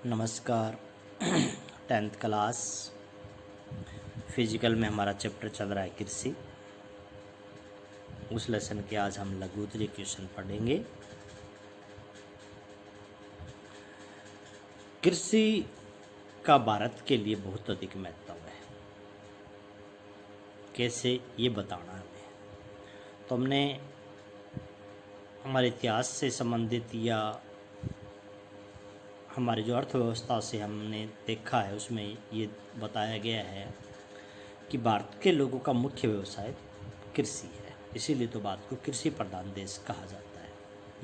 नमस्कार। 10th class physical में हमारा चैप्टर चल रहा है कृषि। उस लेसन के आज हम लघुत्तरीय क्वेश्चन पढ़ेंगे। कृषि का भारत के लिए बहुत अधिक महत्व है। कैसे, ये बताना है हमें। तो हमने हमारे इतिहास से संबंधित या हमारी जो अर्थव्यवस्था से हमने देखा है उसमें ये बताया गया है कि भारत के लोगों का मुख्य व्यवसाय कृषि है। इसीलिए तो भारत को कृषि प्रधान देश कहा जाता है।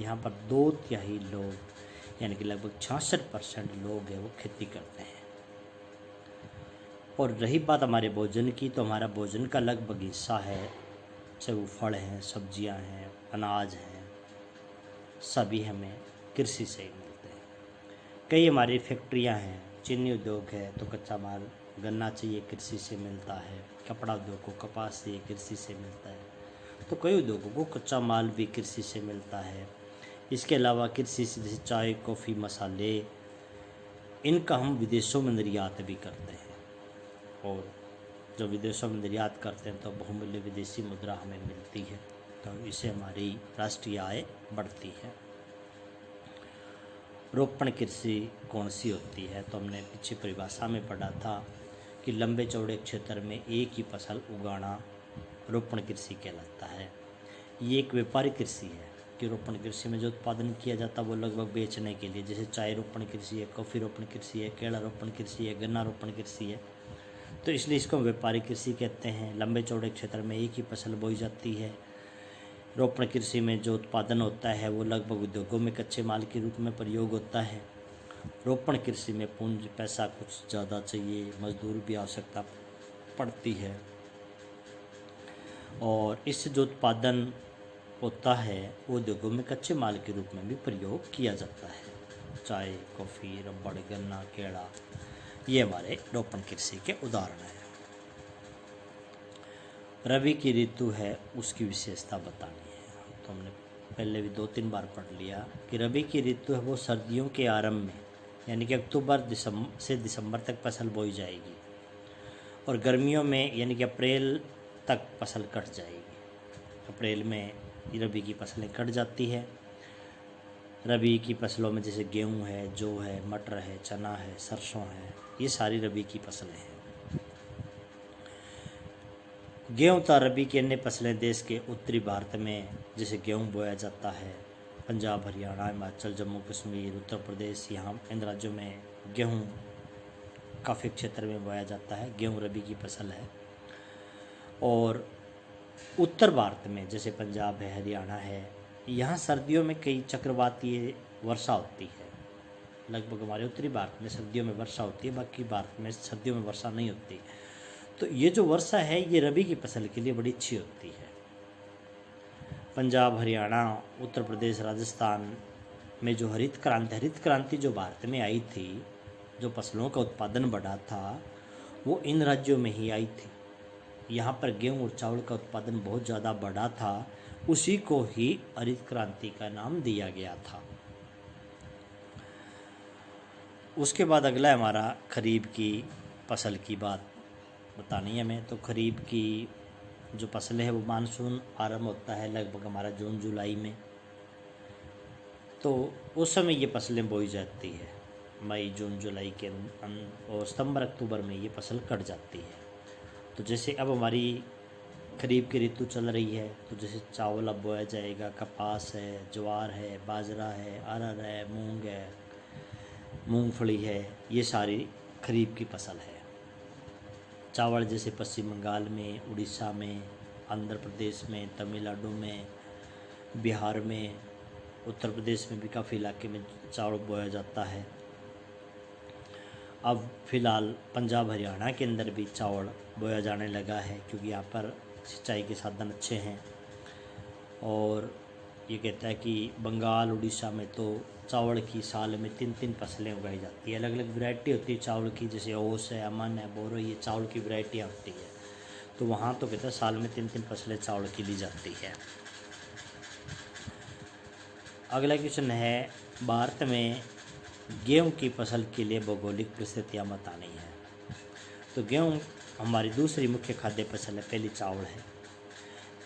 यहाँ पर 2/3 लोग यानी कि लगभग 66% लोग हैं वो खेती करते हैं। और रही बात हमारे भोजन की, तो हमारा भोजन का लगभग हिस्सा है, चाहे वो फल हैं, सब्जियाँ हैं, अनाज हैं, सभी हमें कृषि से ही मिलते हैं। कई हमारी फैक्ट्रियां हैं, चीनी उद्योग है तो कच्चा माल गन्ना चाहिए कृषि से मिलता है, कपड़ा उद्योग को कपास से कृषि से मिलता है, तो कई उद्योगों को कच्चा माल भी कृषि से मिलता है। इसके अलावा कृषि से जैसे चाय, कॉफ़ी, मसाले, इनका हम विदेशों में निर्यात भी करते हैं। और जब विदेशों में निर्यात करते हैं तो बहुमूल्य विदेशी मुद्रा हमें मिलती है, तो इससे हमारी राष्ट्रीय आय बढ़ती है। रोपण कृषि कौन सी होती है? तो हमने पीछे परिभाषा में पढ़ा था कि लंबे चौड़े क्षेत्र में एक ही फसल उगाना रोपण कृषि कहलाता है। ये एक व्यापारिक कृषि है कि रोपण कृषि में जो उत्पादन किया जाता है वो लगभग बेचने के लिए, जैसे चाय रोपण कृषि है, कॉफ़ी रोपण कृषि है, केला रोपण कृषि है, गन्ना रोपण कृषि है। तो इसलिए इसको व्यापारिक कृषि कहते हैं। लंबे चौड़े क्षेत्र में एक ही फसल बोई जाती है। रोपण कृषि में जो उत्पादन होता है वो लगभग उद्योगों में कच्चे माल के रूप में प्रयोग होता है। रोपण कृषि में पूंजी पैसा कुछ ज़्यादा चाहिए, मजदूर भी आवश्यकता पड़ती है, और इससे जो उत्पादन होता है वो उद्योगों में कच्चे माल के रूप में भी प्रयोग किया जाता है। चाय, कॉफ़ी, रबड़, गन्ना, केला, ये हमारे रोपण कृषि के उदाहरण हैं। रबी की ऋतु है, उसकी विशेषता बतानी है। तो हमने पहले भी 2-3 बार पढ़ लिया कि रबी की ऋतु है वो सर्दियों के आरंभ में यानी कि अक्टूबर से दिसंबर तक फसल बोई जाएगी, और गर्मियों में यानी कि अप्रैल तक फसल कट जाएगी। अप्रैल में रबी की फसलें कट जाती है। रबी की फसलों में जैसे गेहूँ है, जौ है, मटर है, चना है, सरसों है, ये सारी रबी की फसलें हैं। गेहूँ तथा रबी की अन्य फसलें देश के उत्तरी भारत में जैसे गेहूँ बोया जाता है। पंजाब, हरियाणा, हिमाचल, जम्मू कश्मीर, उत्तर प्रदेश, यहाँ इन राज्यों में गेहूँ काफ़ी क्षेत्र में बोया जाता है। गेहूँ रबी की फसल है। और उत्तर भारत में जैसे पंजाब है, हरियाणा है, यहाँ सर्दियों में कई चक्रवातीय वर्षा होती है। लगभग हमारे उत्तरी भारत में सर्दियों में वर्षा होती है, बाकी भारत में सर्दियों में वर्षा नहीं होती। तो ये जो वर्षा है ये रबी की फसल के लिए बड़ी अच्छी होती है। पंजाब, हरियाणा, उत्तर प्रदेश, राजस्थान में जो हरित क्रांति जो भारत में आई थी, जो फसलों का उत्पादन बढ़ा था, वो इन राज्यों में ही आई थी। यहाँ पर गेहूँ और चावल का उत्पादन बहुत ज़्यादा बढ़ा था, उसी को ही हरित क्रांति का नाम दिया गया था। उसके बाद अगला हमारा खरीफ की फसल की बात बतानी है हमें। तो खरीफ की जो फसलें हैं वो मानसून आरंभ होता है लगभग हमारा जून जुलाई में, तो उस समय ये फसलें बोई जाती है। मई, जून, जुलाई के और सितंबर, अक्टूबर में ये फसल कट जाती है। तो जैसे अब हमारी खरीफ की ऋतु चल रही है, तो जैसे चावल अब बोया जाएगा, कपास है, ज्वार है, बाजरा है, अरहर है, मूंग है, मूंगफली है, ये सारी खरीफ की फसल है। चावल जैसे पश्चिम बंगाल में, उड़ीसा में, आंध्र प्रदेश में, तमिलनाडु में, बिहार में, उत्तर प्रदेश में भी काफ़ी इलाके में चावल बोया जाता है। अब फ़िलहाल पंजाब, हरियाणा के अंदर भी चावल बोया जाने लगा है, क्योंकि यहाँ पर सिंचाई के साधन अच्छे हैं। और ये कहता है कि बंगाल, उड़ीसा में तो चावल की साल में 3-3 फसलें उगाई जाती है। अलग अलग वैरायटी होती है चावल की, जैसे ओस है, अमन है, बोरो, ये चावल की वैरायटियाँ होती है। तो वहाँ तो कहता है साल में 3-3 फसलें चावल की ली जाती है। अगला क्वेश्चन है, भारत में गेहूं की फसल के लिए भौगोलिक परिस्थितियाँ बतानी है। तो गेहूं हमारी दूसरी मुख्य खाद्य फसल है, पहली चावल है।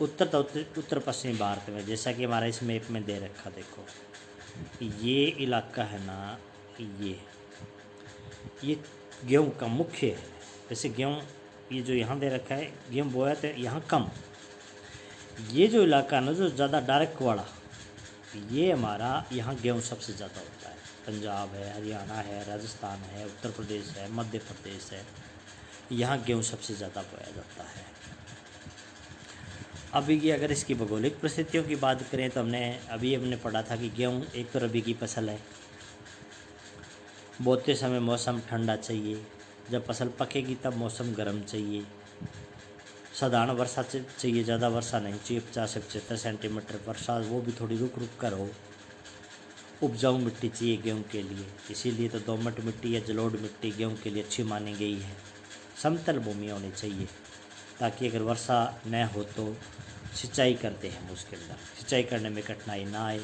उत्तर पश्चिमी भारत में, जैसा कि हमारा इस मैप में दे रखा, देखो ये इलाका है ना, ये गेहूं का मुख्य है। जैसे गेहूं ये जो यहाँ दे रखा है, गेहूं बोया तो यहाँ कम, ये जो इलाका है ना जो ज़्यादा डार्क वाला, ये हमारा यहाँ गेहूं सबसे ज़्यादा होता है। पंजाब है, हरियाणा है, राजस्थान है, उत्तर प्रदेश है, मध्य प्रदेश है, यहाँ गेहूं सबसे ज़्यादा बोया जाता है। अभी की अगर इसकी भौगोलिक परिस्थितियों की बात करें तो हमने पढ़ा था कि गेहूं एक तो रबी की फसल है, बोते समय मौसम ठंडा चाहिए, जब फसल पकेगी तब मौसम गर्म चाहिए, साधारण वर्षा चाहिए, ज़्यादा वर्षा नहीं चाहिए, 50 से 75 सेंटीमीटर वर्षा, वो भी थोड़ी रुक रुक कर हो। उपजाऊ मिट्टी चाहिए गेहूं के लिए, इसीलिए तो दोमट मिट्टी या जलोढ़ मिट्टी गेहूं के लिए अच्छी मानी गई है। समतल भूमि होनी चाहिए ताकि अगर वर्षा न हो तो सिंचाई करते हैं उसके अंदर, सिंचाई करने में कठिनाई ना आए।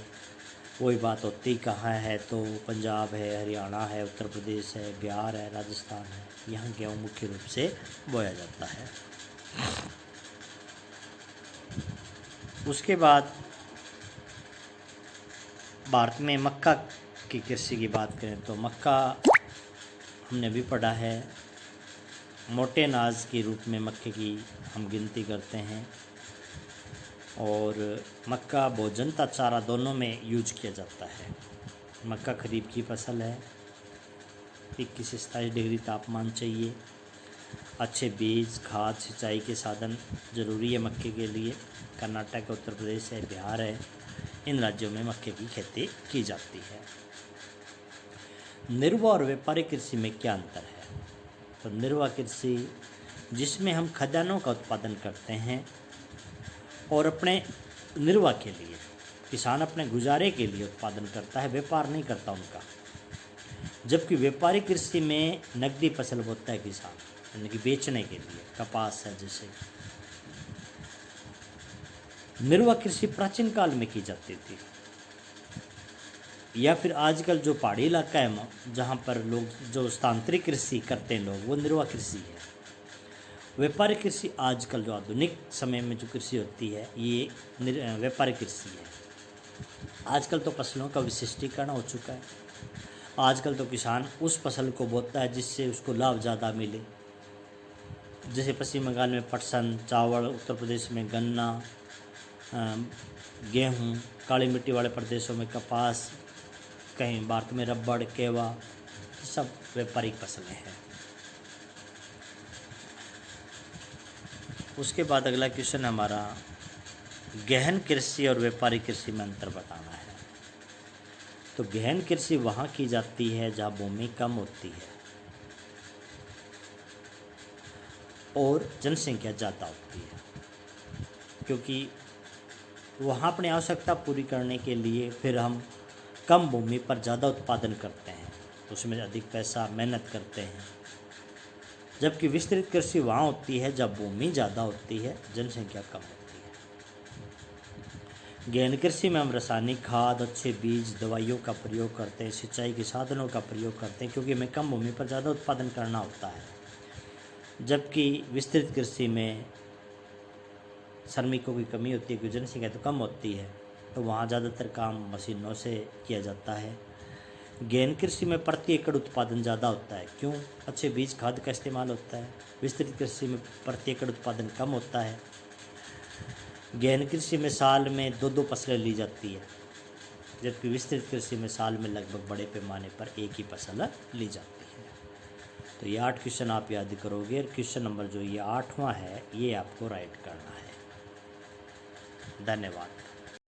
वही बात होती कहाँ है तो पंजाब है, हरियाणा है, उत्तर प्रदेश है, बिहार है, राजस्थान है, यहाँ गेहूँ मुख्य रूप से बोया जाता है। उसके बाद भारत में मक्का की कृषि की बात करें तो मक्का हमने भी पढ़ा है, मोटे अनाज के रूप में मक्के की हम गिनती करते हैं, और मक्का भोजन तथा चारा दोनों में यूज किया जाता है। मक्का खरीफ की फसल है, 21 से 27 डिग्री तापमान चाहिए, अच्छे बीज, खाद, सिंचाई के साधन जरूरी है मक्के के लिए। कर्नाटक, उत्तर प्रदेश है, बिहार है, इन राज्यों में मक्के की खेती की जाती है। निर्वाह और व्यापारिक कृषि में क्या अंतर है? तो निर्वाह कृषि जिसमें हम खाद्यान्नों का उत्पादन करते हैं और अपने निर्वाह के लिए, किसान अपने गुजारे के लिए उत्पादन करता है, व्यापार नहीं करता उनका। जबकि व्यापारिक कृषि में नकदी फसल बोता है किसान, यानी कि बेचने के लिए, कपास है जैसे। निर्वाह कृषि प्राचीन काल में की जाती थी, या फिर आजकल जो पहाड़ी इलाका है जहाँ पर लोग जो स्थानांतरित कृषि करते हैं लोग, वो निर्वाह कृषि है। व्यापारिक कृषि आजकल जो आधुनिक समय में जो कृषि होती है ये व्यापारिक कृषि है। आजकल तो फसलों का विशिष्टीकरण हो चुका है, आजकल तो किसान उस फसल को बोता है जिससे उसको लाभ ज़्यादा मिले। जैसे पश्चिम बंगाल में पटसन, चावल, उत्तर प्रदेश में गन्ना, गेहूँ, काली मिट्टी वाले प्रदेशों में कपास, कहीं भारत में रबड़, केवा, सब व्यापारिक फसलें हैं। उसके बाद अगला क्वेश्चन हमारा गहन कृषि और व्यापारिक कृषि में अंतर बताना है। तो गहन कृषि वहाँ की जाती है जहाँ भूमि कम होती है और जनसंख्या ज़्यादा होती है, क्योंकि वहाँ अपनी आवश्यकता पूरी करने के लिए फिर हम कम भूमि पर ज़्यादा उत्पादन करते हैं, उसमें अधिक पैसा मेहनत करते हैं। जबकि विस्तृत कृषि वहाँ होती है जब भूमि ज़्यादा होती है, जनसंख्या कम होती है। गहन कृषि में हम रासायनिक खाद, अच्छे बीज, दवाइयों का प्रयोग करते हैं, सिंचाई के साधनों का प्रयोग करते हैं, क्योंकि हमें कम भूमि पर ज़्यादा उत्पादन करना होता है। जबकि विस्तृत कृषि में श्रमिकों की कमी होती है, क्योंकि जनसंख्या तो कम होती है, तो वहाँ ज़्यादातर काम मशीनों से किया जाता है। गहन कृषि में प्रति एकड़ उत्पादन ज़्यादा होता है, क्यों? अच्छे बीज, खाद का इस्तेमाल होता है। विस्तृत कृषि में प्रति एकड़ उत्पादन कम होता है। गहन कृषि में साल में 2-2 फसलें ली जाती है, जबकि विस्तृत कृषि में साल में लगभग बड़े पैमाने पर एक ही फसल ली जाती है। तो ये 8 क्वेश्चन आप याद करोगे, और क्वेश्चन नंबर जो ये 8वां है ये आपको राइट करना है। धन्यवाद।